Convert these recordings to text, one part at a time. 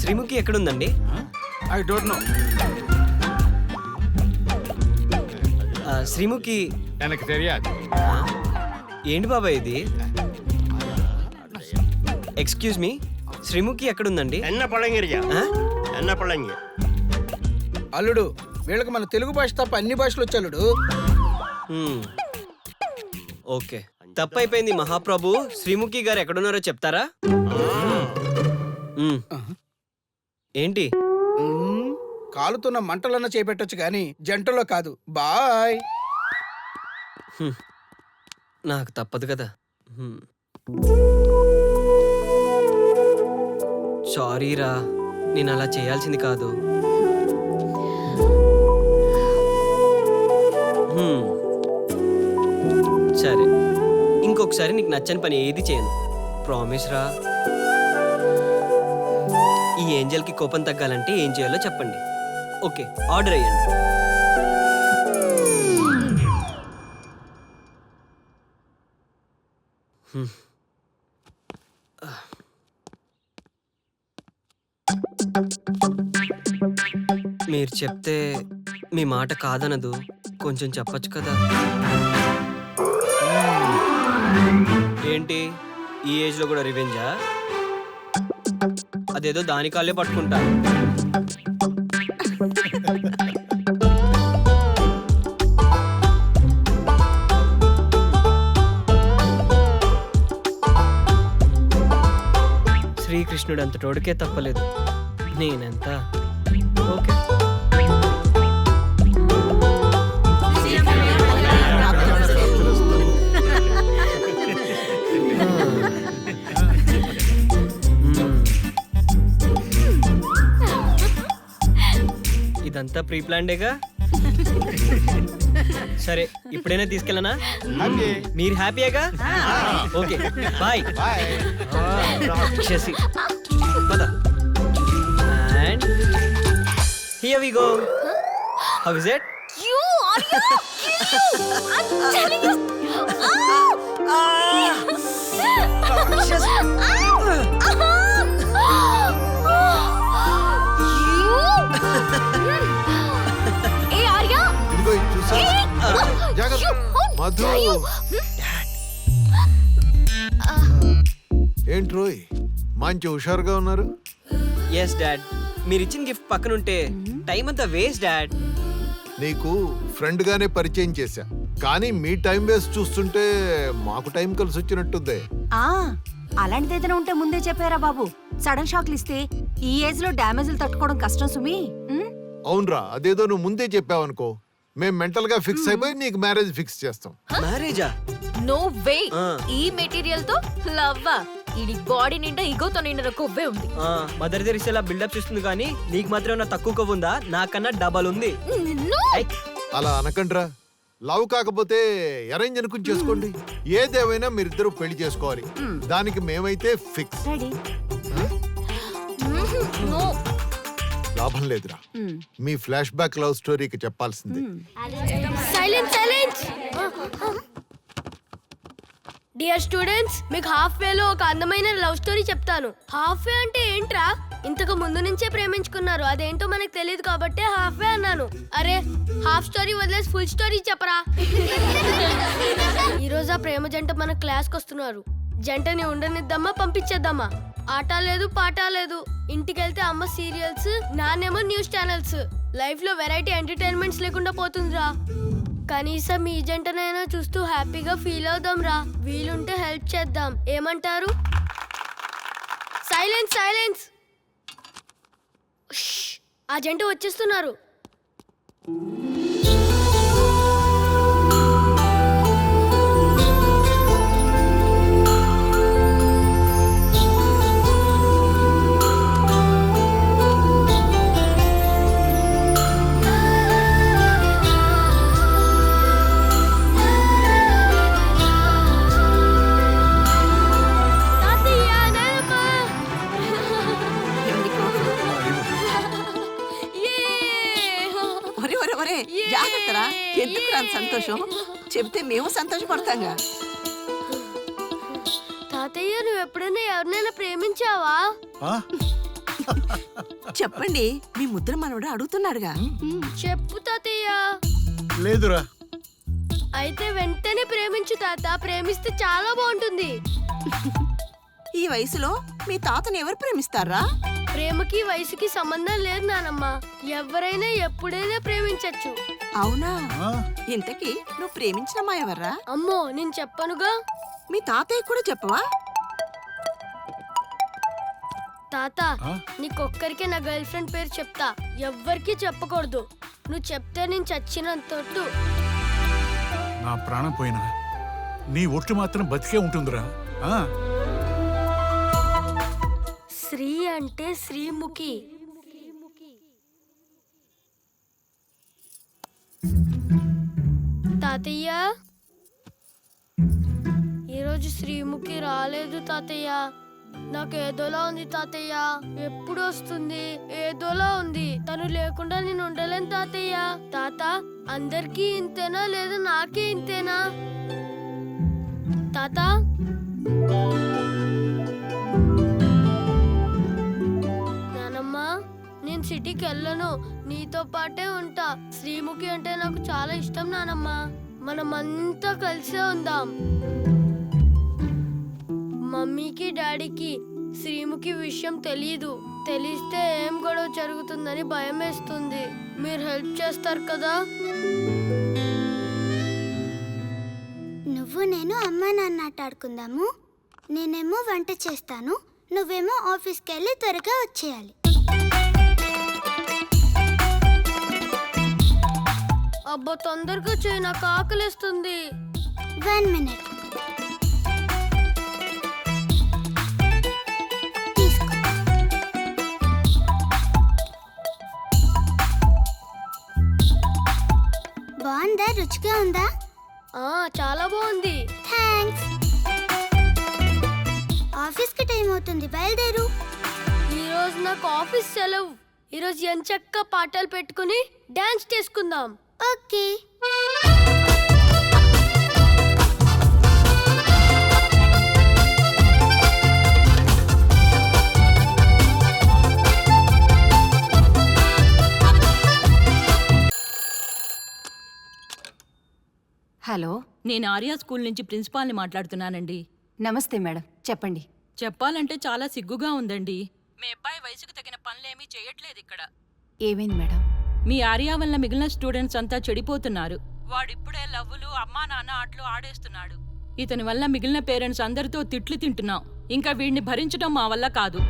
శ్రీముఖి ఎక్కడుందండి? I don't know. Sreemukhi எனக்கு தெரியாது. ఏంటి బాబాయ్ ఇది? ఎక్స్క్యూజ్ మీ, శ్రీముఖి ఎక్కడుందండి? ఎన్న పళంగిరియా ఆ? ఎన్న పళంగి. అల్లుడు వీళ్ళకి మన తెలుగు భాష తప్ప అన్ని భాషలు వచ్చి అల్లుడు. ఓకే, తప్పైపోయింది మహాప్రభు. శ్రీముఖి గారు ఎక్కడున్నారో చెప్తారా? మ్మ్. ఏంటి? కాలుతున్న మంటలన్న చేపెట్టొచ్చు కానీ జంటలో కాదు. బాయ్. నాకు తప్పదు కదా. సారీరా, నేను అలా చేయాల్సింది కాదు. సరే, ఇంకొకసారి నీకు నచ్చని పని ఏది చేయను. ప్రామిస్ రా. ఈ ఏంజల్కి కోపం తగ్గాలంటే ఏం చేయాలో చెప్పండి. ఓకే, ఆర్డర్ అయ్యండి. మీరు చెప్తే మీ మాట కాదనదు. కొంచెం చెప్పచ్చు కదా. ఏంటి, ఈ ఏజ్లో కూడా రివెంజా? అదేదో దాని కాళ్ళే పట్టుకుంటా. శ్రీకృష్ణుడు అంత తోడుకే తప్పలేదు, నేనెంత. ఓకే. ఇదంతా ప్రీ ప్లాన్డేగా. సరే, ఇప్పుడైనా తీసుకెళ్ళనా? మీరు హ్యాపీయేగా? Okay, bye. చేసి పద. And here we go. How is it? You are you? I'm telling you. Hey Arya. ఇదిగో ఇది చూసా? జాగ్రత్త. మధు. ఏంటి రోయ్, మంచి హుషారుగా ఉన్నారు. ఎస్ డాడ్, మీరు ఇచ్చిన గిఫ్ట్ పక్కనుంటే టైం అంతా వేస్ట్ డాడ్. నీకు ఫ్రెండ్ గానే పరిచయం చేశా, కానీ మీ టైం వేస్ట్ చూస్తుంటే మాకు టైం కలిసి వచ్చినట్టుంది. అలాంటిది ఏదైనా ఉంటే ముందే చెప్పారా బాబు. సడన్ షాక్లు ఇస్తే ఈ ఏజ్ లో డ్యామేజ్లు తట్టుకోవడం కష్టం సుమి. అవునరా, అదేదో నువ్వు ముందే చెప్పావనుకో, మేం మెంటల్ గా ఫిక్స్ అయిపోయి నీకు మ్యారేజ్ ఫిక్స్ చేస్తాం. మ్యారేజా? No way. ఈ మెటీరియల్ తో లవ్వా? ఇది బాడీ నిండా ఈగోతో నిండిన కొవ్వే ఉంది. మదర్ తెరిసేలా బిల్డప్ చేస్తుంది, కానీ నీకు మాత్రం నా తక్కువ కొవ్వు ఉందా? నాకన్నా డబల్ ఉంది. అలా అనకండ్రా. లవ్ కాకపోతే అరేంజ్ అనుకుని చేసుకోండి. ఏదేమైనా మీరిద్దరూ పెళ్లి చేసుకోవాలి. దానికి మేమైతే ఫిక్స్. లాభం లేదురా, మీ ఫ్లాష్ బ్యాక్ లవ్ స్టోరీకి చెప్పాల్సిందే. Silence silence. డియర్ స్టూడెంట్స్, మీకు హాఫ్ వేలో ఒక అందమైన లవ్ స్టోరీ చెప్తాను. హాఫ్ వే అంటే ఏంట్రా? ఇంతకు ముందు నుంచే ప్రేమించుకున్నారు, అదేంటో మనకు తెలియదు కాబట్టి హాఫ్ వే అన్నాను. అరే, హాఫ్ స్టోరీ వదిలేసి ఫుల్ స్టోరీ చెప్పరా. ఈ రోజు ఆ ప్రేమ జంట మన క్లాస్కి వస్తున్నారు. జంటని ఉండనిద్దామా, పంపించేద్దామా? ఆట లేదు పాట లేదు. ఇంటికెళ్తే అమ్మ సీరియల్స్, నాన్నేమో న్యూస్ ఛానల్స్. లైఫ్ లో వెరైటీ ఎంటర్టైన్మెంట్స్ లేకుండా పోతుందిరా. కనీసం ఈ జంటనైనా చూస్తూ హ్యాపీగా ఫీల్ అవుదాం రా. వీలుంటే హెల్ప్ చేద్దాం, ఏమంటారు? Silence silence. ఆ జంట వచ్చేస్తున్నారు. జాగ్రత్తరా, ఎందుకు రాని సంతోషం చెప్తే మేము సంతోషపడతాంగా. తాతయ్య, నువ్వు ఎప్పుడైనా ఎవరినైనా ప్రేమించావా? చెప్పండి, మీ ముద్ర మనవడు అడుగుతున్నాడుగా. చెప్పు తాతయ్య. లేదురా. అయితే వెంటనే ప్రేమించు తాత. ప్రేమిస్తే చాలా బాగుంటుంది. ఈ వయసులో మీ తాతని ఎవరు ప్రేమిస్తారా? ప్రేమకి వయసుకి సంబంధం లేదు నానమ్మ. ఎవరైనా ఎప్పుడైనా ప్రేమించొచ్చు. అవునా? ఇంతకీ నువ్వు ప్రేమించిన అమ్మాయి ఎవర్రా? అమ్మో, నేను చెప్పనుగా. మీ తాతయ్య కూడా చెప్పవా? తాత, నీకొక్కరికే నా గర్ల్ ఫ్రెండ్ పేరు చెప్తా. ఎవ్వరికీ చెప్పకూడదు. నువ్వు చెప్తే నేను చచ్చినంతొట్టు. నా ప్రాణం పోయినా నీ ఒట్టు మాత్రం బతికే ఉంటుందిరా. శ్రీ అంటే శ్రీముఖి. తాతయ్య, ఈరోజు శ్రీముఖి రాలేదు తాతయ్య. నాకు ఏదోలా ఉంది తాతయ్య. ఎప్పుడు వస్తుంది? ఏదోలా ఉంది. తను లేకుండా నేను ఉండలేను తాతయ్య. తాత, అందరికీ ఇంతేనా లేదా నాకే ఇంతేనా? తాత, నానమ్మా, నేను సిటీకి వెళ్ళను. నీతో పాటే ఉంటా. శ్రీముఖి అంటే నాకు చాలా ఇష్టం నానమ్మా. మనమంతా కలిసే ఉందాం. మమ్మీకి డాడీకి శ్రీముఖి విషయం తెలీదు. తెలిస్తే ఏం గొడవ జరుగుతుందని భయం వేస్తుంది. మీరు హెల్ప్ చేస్తారు కదా? నువ్వు నేను అమ్మ నాన్న ఆట ఆడుకుందాము. నేనేమో వంట చేస్తాను, నువ్వేమో ఆఫీస్కి వెళ్ళి త్వరగా వచ్చేయాలి. అబ్బా, తొందరగా చేయి, నాకు ఆకలిస్తుంది. 1 minute. బాగుందా? రుచిగా ఉందా? చాలా బాగుంది. థ్యాంక్స్. ఆఫీస్కి టైం అవుతుంది, బయలుదేరు. ఈరోజు నాకు ఆఫీస్ సెలవు. ఈరోజు ఎంచక్క పాటలు పెట్టుకుని డాన్స్ చేసుకుందాం. ఓకే. హలో, నేను ఆర్యా స్కూల్ నుంచి ప్రిన్సిపాల్ని మాట్లాడుతున్నానండి. నమస్తే మేడం, చెప్పండి. చెప్పాలంటే చాలా సిగ్గుగా ఉందండి. మీ అబ్బాయి వయసుకు తగిన పనులేమీ చేయట్లేదు ఇక్కడ. ఏమైంది మేడం? మీ ఆర్యా వల్ల మిగిలిన స్టూడెంట్స్ అంతా చెడిపోతున్నారు. వాడిప్పుడే లవ్వులు, అమ్మా నాన్న ఆటలు ఆడేస్తున్నాడు. ఇతని వల్ల మిగిలిన పేరెంట్స్ అందరితో తిట్లు తింటున్నాం. ఇంకా వీడిని భరించడం మా వల్ల కాదు.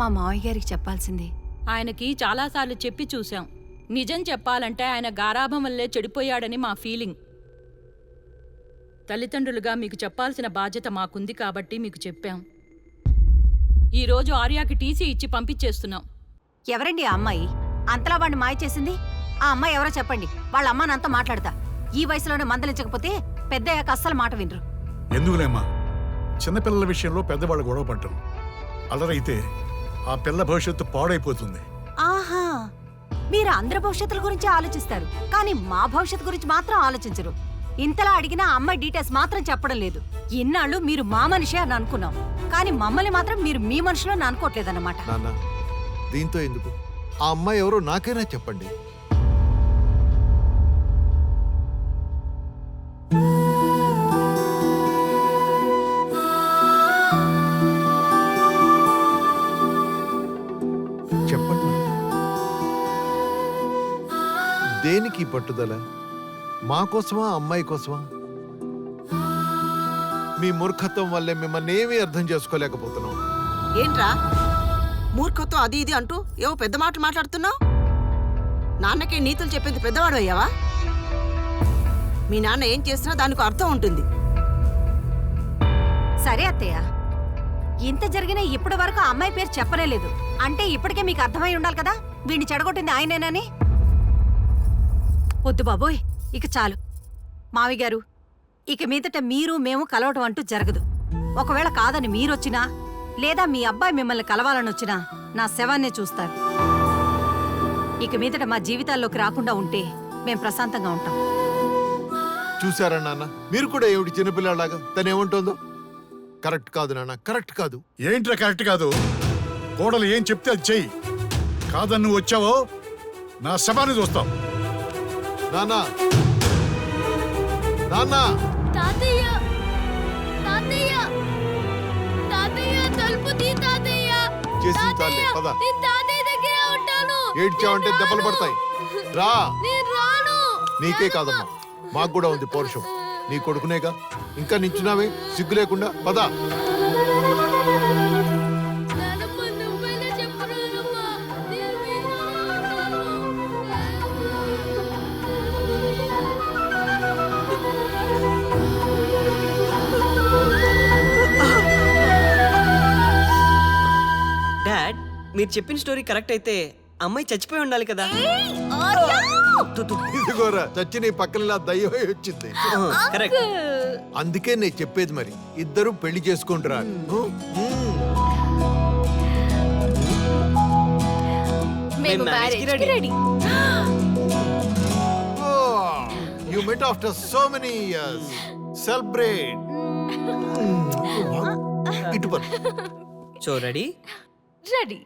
మా మావయ్య గారికి చెప్పాల్సింది. ఆయనకి చాలాసార్లు చెప్పి చూశాం. నిజం చెప్పాలంటే ఆయన గారాభం వల్లే చెడిపోయాడని మా ఫీలింగ్. తల్లిదండ్రులుగా మీకు చెప్పాల్సిన బాధ్యత మాకుంది కాబట్టి మీకు చెప్పాం. ఈరోజు ఆర్యాకి టీసీ ఇచ్చి పంపించేస్తున్నాం. ఎవరండి ఆ అమ్మాయి? అంతలా వాడిని మాయ చేసింది? ఆ అమ్మాయి ఎవరో చెప్పండి. వాళ్ళ అమ్మ నాతో మాట్లాడతా. ఈ వయసులోనే మందలించకపోతే పెద్దయ్యాక అస్సలు మాట వినరు. ఎందుకులేమ్మా, చిన్నపిల్లల విషయంలో పెద్దవాళ్ళు గొడవ పడ్డం అలరైతే ఆ పిల్ల భవిష్యత్తు పాడైపోతుంది. ఆహా, మీరు అందరి భవిష్యత్తుల గురించి ఆలోచిస్తారు, కానీ మా భవిష్యత్తు గురించి మాత్రం ఆలోచించరు. ఇంతలా అడిగినా అమ్మాయి డీటెయిల్స్ మాత్రం చెప్పడం లేదు. ఇన్నాళ్ళు మీరు మా మనిషే అని అనుకున్నాం, కానీ మమ్మల్ని మాత్రం మీరు మీ మనుషులో అనుకోవట్లేదన్నమాట. నాన్న, దీంతో ఎందుకు? ఆ అమ్మాయి ఎవరో నాకైనా చెప్పండి. చెప్పండి. దేనికి పట్టుదల? మా కోసమా, అమ్మాయి కోసమా? మీ మూర్ఖత్వం వల్లే మిమ్మల్ని ఏమీ అర్థం చేసుకోలేకపోతున్నాం. ఏంట్రా మూర్ఖత్వం అది ఇది అంటూ ఏవో పెద్ద మాటలు మాట్లాడుతున్నావు? నాన్నకే నీతులు చెప్పేది పెద్దవాడు అయ్యావా? మీ నాన్న ఏం చేసినా దానికి అర్థం ఉంటుంది. సరే అత్తయ్య, ఇంత జరిగినా ఇప్పటి వరకు ఆ అమ్మాయి పేరు చెప్పనే లేదు అంటే ఇప్పటికే మీకు అర్థమై ఉండాలి కదా వీడిని చెడగొట్టింది ఆయనేనని. వద్దు బాబోయ్, ఇక చాలు. మావి గారు, ఇక మీదట మీరు మేము కలవటం అంటూ జరగదు. ఒకవేళ కాదని మీరొచ్చినా లేదా మీ అబ్బాయి మిమ్మల్ని కలవాలని వచ్చినా నా శవాన్నే చూస్తారు. ఇక మీదట మా జీవితాల్లోకి రాకుండా ఉంటే మేం ప్రశాంతంగా ఉంటాం. చూసారా నాన్న, మీరు కూడా ఏమిటి చిన్నపిల్లలాగా తనేమంటోందో? కరెక్ట్ కాదు నాన్న, కరెక్ట్ కాదు. ఏంట్రా కరెక్ట్ కాదు? కోడలు ఏం చెప్తే అది చెయ్యి. కాదని నువ్వు వచ్చావో నా శవాన్ని చూస్తావు. నాన్నా నాన్నా తాతయ్య తాతయ్య తాతయ్య తలుపు తీ తాతయ్య. చేసిన చాలే, పద. నేను తాతయ్య దగ్గరే ఉంటాను. ఏడ్చావంటే దెబ్బలు పడతాయి. రా. నేను రాను. నీకే కాదమ్మా, మాకు కూడా ఉంది పౌరుషం. నీ కొడుకునేగా ఇంకా నించున్నావే సిగ్గు లేకుండా. పద. నానమ్మ, నువ్వైనా చెప్పు నానమ్మ. నేను మీతో డాడ్, మీరు చెప్పిన స్టోరీ కరెక్ట్ అయితే అమ్మాయి చచ్చిపోయి ఉండాలి కదా. ఇదిగోరా చచ్చి నీ పక్కన ఇలా దయ్యమై వచ్చింది. కరెక్ట్. అందుకే నేను చెప్పేది మరి ఇద్దరు పెళ్లి చేసుకుంటారా. మేము marriage కి marriage ready. Ready. You met after so many years. Celebrate. ఇటు పద. So ready? రెడీ.